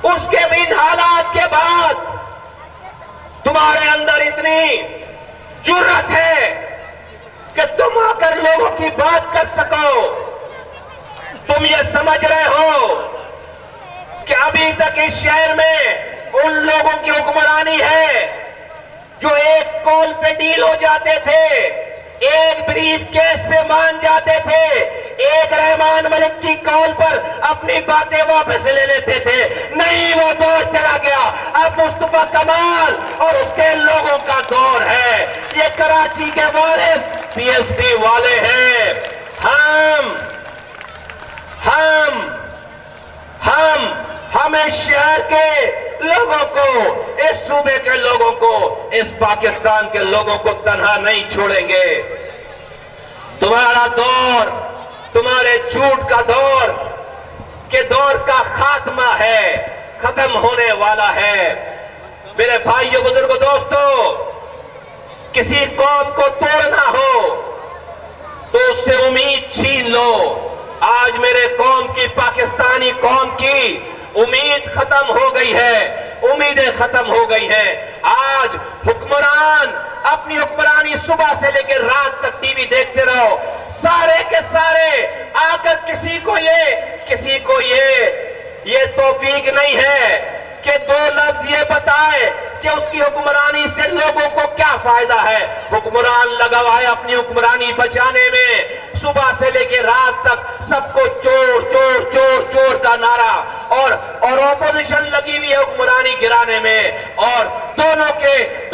उसके इन हालात के बाद तुम्हारे अंदर इतनी जुर्रत है कि तुम आकर लोगों की बात कर सको। तुम ये समझ रहे हो कि अभी तक इस शहर में उन लोगों की हुक्मरानी है जो एक कॉल पे डील हो जाते थे, एक ब्रीफ केस पे मान जाते थे, एक रहमान मलिक की कॉल पर अपनी बातें वापस ले लेते थे। नहीं, वो दौर चला गया। अब मुस्तफा कमाल और उसके लोगों का दौर है। ये कराची के वारिस PSP वाले हैं। हम इस शहर के लोगों को, इस सूबे के लोगों को, इस पाकिस्तान के लोगों को तन्हा नहीं छोड़ेंगे। तुम्हारा दौर, तुम्हारे झूठ का दौर के दौर का खात्मा है, खत्म होने वाला है। मेरे भाइयों, बुजुर्गों, दोस्तों, किसी कौम को तोड़ना हो तो उससे उम्मीद छीन लो। आज मेरे कौम की, पाकिस्तानी कौम की उम्मीद खत्म हो गई है, उम्मीदें खत्म हो गई हैं। आज हुक्मरान अपनी हुक्मरानी सुबह से लेकर रात तक टीवी देखते रहो, सारे के सारे आकर किसी को ये तौफीक नहीं है कि दो लफ्ज ये बताए कि उसकी हुक्मरानी से लोगों को क्या फायदा है। हुक्मरान लगा हुआ है अपनी हुक्मरानी बचाने में, सुबह से लेकर रात तक सबको चोर चोर चोर चोर का नारा, और ऑपोजिशन लगी हुई है हुक्मरानी गिराने में, और दोनों के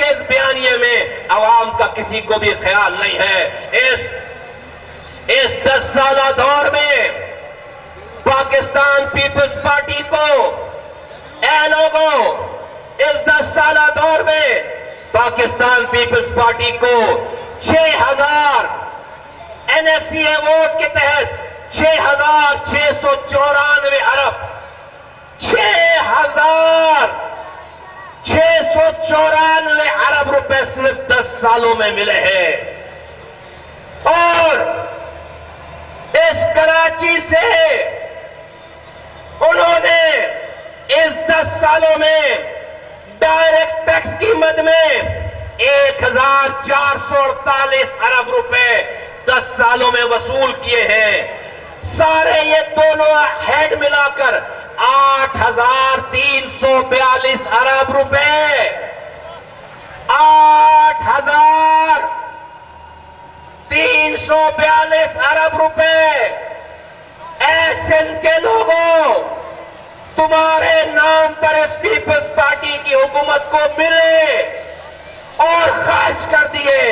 इस बयानिए में अवाम का किसी को भी ख्याल नहीं है। इस 10 साला दौर में पाकिस्तान पीपल्स पार्टी को, ऐ लोगों, इस 10 साला दौर में पाकिस्तान पीपल्स पार्टी को 6000 NFC अवार्ड के तहत 6,694 अरब 6,694 अरब रुपए सिर्फ 10 सालों में मिले हैं। और इस कराची से उन्होंने इस 10 सालों में डायरेक्ट टैक्स की मद में 1,448 अरब रुपए 10 सालों में वसूल किए हैं। सारे ये दोनों हेड मिलाकर 8,342 अरब रुपए, 8,342 अरब रुपए। सिंध के लोगों, तुम्हारे नाम पर इस पीपल्स पार्टी की हुकूमत को मिले और खर्च कर दिए।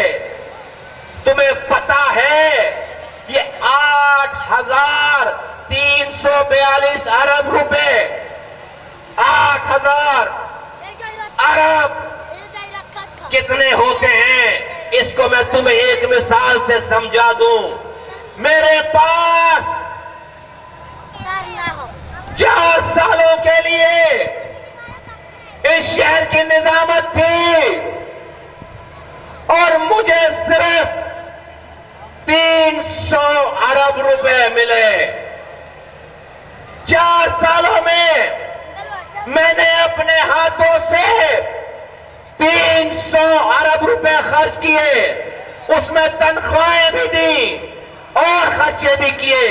तुम्हें पता है ये 8,342 अरब रुपए, 8,000 अरब कितने होते हैं? इसको मैं तुम्हें एक मिसाल से समझा दूं। मेरे पास 4 सालों के लिए इस शहर की निजामत थी और मुझे सिर्फ 300 अरब रुपए मिले। 4 सालों में मैंने अपने हाथों से 300 अरब रुपए खर्च किए, उसमें तनख्वाहें भी दी और खर्चे भी किए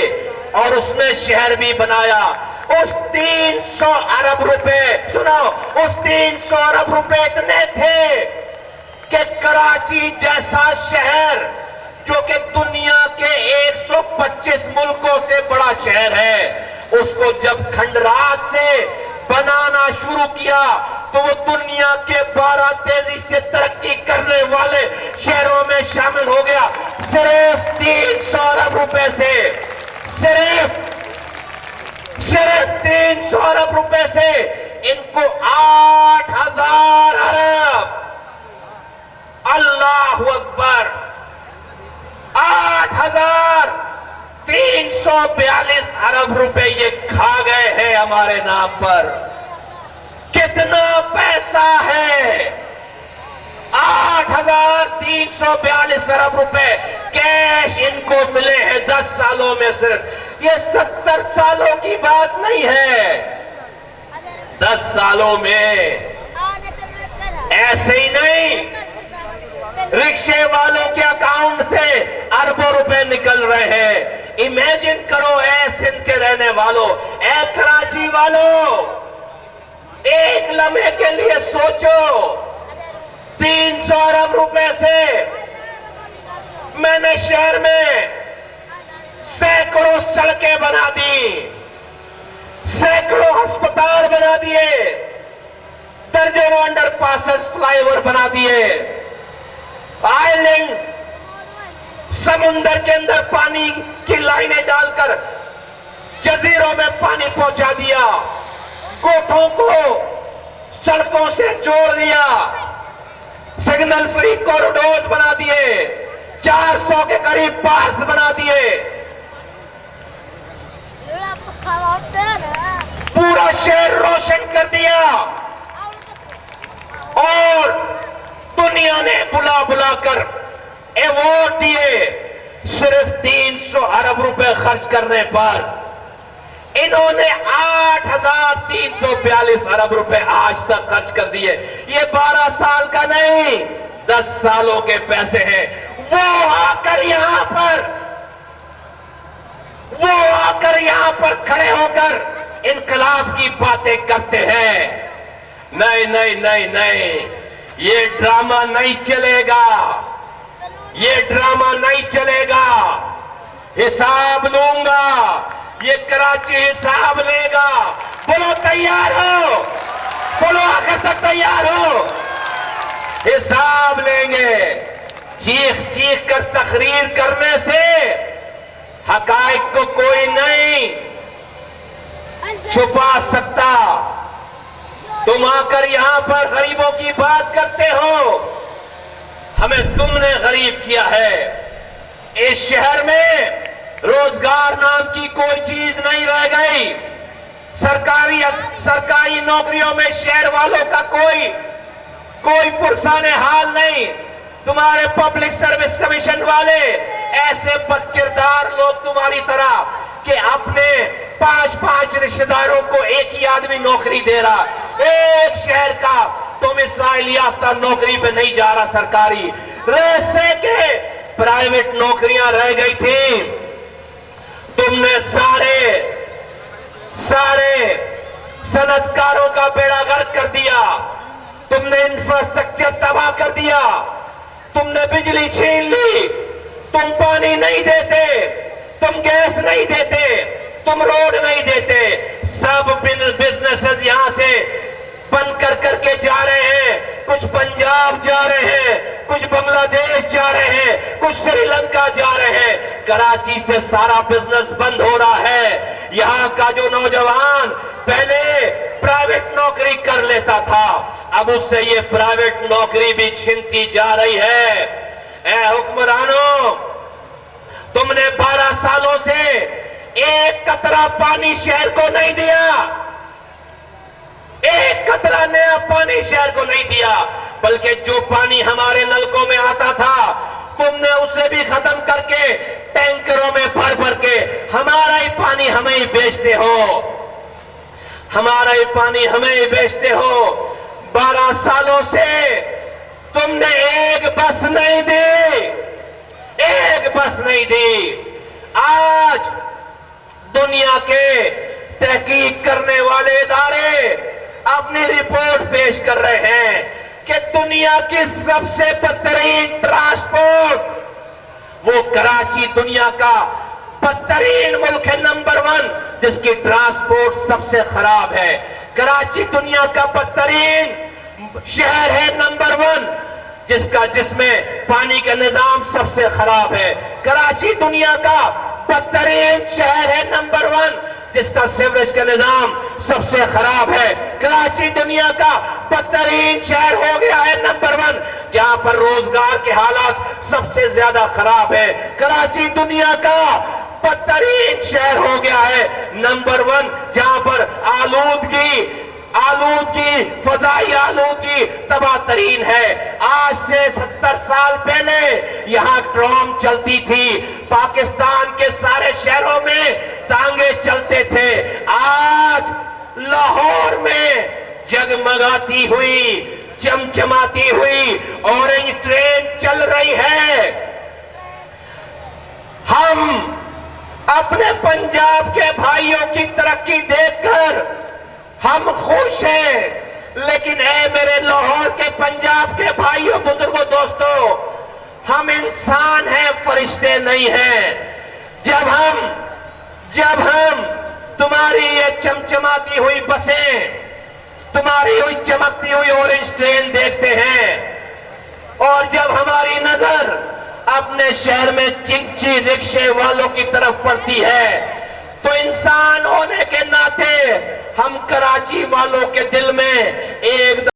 और उसमें शहर भी बनाया। उस 300 अरब रुपए, सुनो, उस 300 अरब रुपए इतने थे कि कराची जैसा शहर जो कि दुनिया के 125 मुल्कों से बड़ा शहर है, उसको जब खंडरात से बनाना शुरू किया तो वो दुनिया के 12 तेजी से तरक्की करने वाले शहरों में शामिल हो गया। सिर्फ 300 अरब रुपए से, सिर्फ 300 अरब रुपए से इनको 8,000 अरब, अल्लाहु अकबर, 8,342 अरब रुपए ये खा गए हैं हमारे नाम पर। कितना पैसा है? 8,342 अरब रुपए कैश इनको मिले हैं 10 सालों में सिर्फ। ये 70 सालों की बात नहीं है, 10 सालों में। ऐसे ही नहीं, रिक्शे वालों के अकाउंट से अरबों रुपए निकल रहे हैं। इमेजिन करो, ऐ सिंध के रहने वालों, ऐ कराची वालों, एक लम्हे के लिए सोचो, 300 अरब रुपए से मैंने शहर में सैकड़ों सड़कें बना दी, सैकड़ों अस्पताल बना दिए, दर्जनों अंडरपासेस, फ्लाईओवर बना दिए, आइलैंड, समुंदर के अंदर पानी की लाइनें डालकर जजीरों में पानी पहुंचा दिया, कोठों को सड़कों से जोड़ दिया, सिग्नल फ्री कॉरिडोर्स बना दिए, 400 के करीब पार्क बना दिए, पूरा शहर रोशन कर दिया। और दुनिया ने बुला बुलाकर अवार्ड दिए सिर्फ 300 अरब रुपए खर्च करने पर। इन्होंने 8,342 अरब रुपए आज तक खर्च कर दिए। ये 12 साल का नहीं, 10 सालों के पैसे हैं। वो आकर यहां पर खड़े होकर इनकलाब की बातें करते हैं। नहीं नहीं नहीं नहीं, ये ड्रामा नहीं चलेगा, ये ड्रामा नहीं चलेगा। हिसाब लूंगा, ये कराची हिसाब लेगा। बोलो तैयार हो, बोलो आखिर तक तैयार हो। हिसाब लेंगे। चीख चीख कर तकरीर करने से हकाइक को कोई नहीं छुपा सकता। तुम आकर यहां पर गरीबों की बात करते हो, हमें तुमने गरीब किया है। इस शहर में रोजगार नाम की कोई चीज नहीं रह गई। सरकारी नौकरियों में शहर वालों का कोई पुरसाने हाल नहीं। तुम्हारे पब्लिक सर्विस कमीशन वाले ऐसे बदकिरदार लोग तुम्हारी तरह कि अपने 5-5 रिश्तेदारों को एक ही आदमी नौकरी दे रहा। एक शहर का तुम इस्राइल याफ्ता नौकरी पे नहीं जा रहा सरकारी। रहसे के प्राइवेट नौकरियां रह गई थी। तुमने सारे सनतकारों का बेड़ा गर्क कर दिया। तुमने इंफ्रास्ट्रक्चर तबाह कर दिया। तुमने बिजली छीन ली। तुम पानी नहीं देते, तुम गैस नहीं देते, तुम रोड नहीं देते। सब बिजनेसेस यहां से बंद करके जा रहे हैं। कुछ पंजाब जा रहे हैं, कुछ बांग्लादेश जा रहे हैं, कुछ श्रीलंका जा रहे हैं। कराची से सारा बिजनेस बंद हो रहा है। यहां का जो नौजवान पहले प्राइवेट नौकरी कर लेता था, अब उससे ये प्राइवेट नौकरी भी छिनती जा रही है। ए हुक्मरानों, तुमने 12 सालों से एक कतरा पानी शहर को नहीं दिया। एक कतरा नया पानी शहर को नहीं दिया, बल्कि जो पानी हमारे नलकों में आता था तुमने उसे भी खत्म करके टैंकरों में भर के हमारा ही पानी हमें ही बेचते हो। हमारा ही पानी हमें ही बेचते हो। 12 सालों से तुमने एक बस नहीं दी, एक बस नहीं दी। आज दुनिया के तहकीक करने वाले इदारे अपनी रिपोर्ट पेश कर रहे हैं कि दुनिया की सबसे बदतरीन ट्रांसपोर्ट, वो कराची दुनिया का बदतरीन मुल्क है नंबर 1, जिसकी ट्रांसपोर्ट सबसे खराब है। कराची दुनिया का बदतरीन शहर है नंबर 1, जिसमें पानी का निजाम सबसे खराब है। कराची दुनिया का बदतरीन शहर है नंबर 1, जिसका सीवरेज का निजाम सबसे खराब है। कराची दुनिया का बदतरीन शहर हो गया है नंबर 1, जहां पर रोजगार के हालात सबसे ज्यादा खराब है। कराची दुनिया का बदतरीन शहर हो गया है नंबर 1, जहां पर आलूदगी, फजाई आलूदगी तबाह तरीन है। आज से 70 साल पहले यहां ट्राम चलती थी। पाकिस्तान के सारे शहरों में तांगे चलते थे। आज लाहौर में जगमगाती हुई, चमचमाती हुई ऑरेंज ट्रेन चल रही है। हम अपने पंजाब के भाइयों की तरक्की देखकर हम खुश हैं, लेकिन ऐ मेरे लाहौर के पंजाब के भाइयों, बुजुर्गों, दोस्तों, हम इंसान हैं, फरिश्ते नहीं हैं। जब हम तुम्हारी ये चमचमाती हुई बसें, तुम्हारी हुई चमकती हुई ऑरेंज ट्रेन देखते हैं, और जब हमारी नजर अपने शहर में चिंची रिक्शे वालों की तरफ पड़ती है, तो इंसान होने के नाते हम कराची वालों के दिल में एक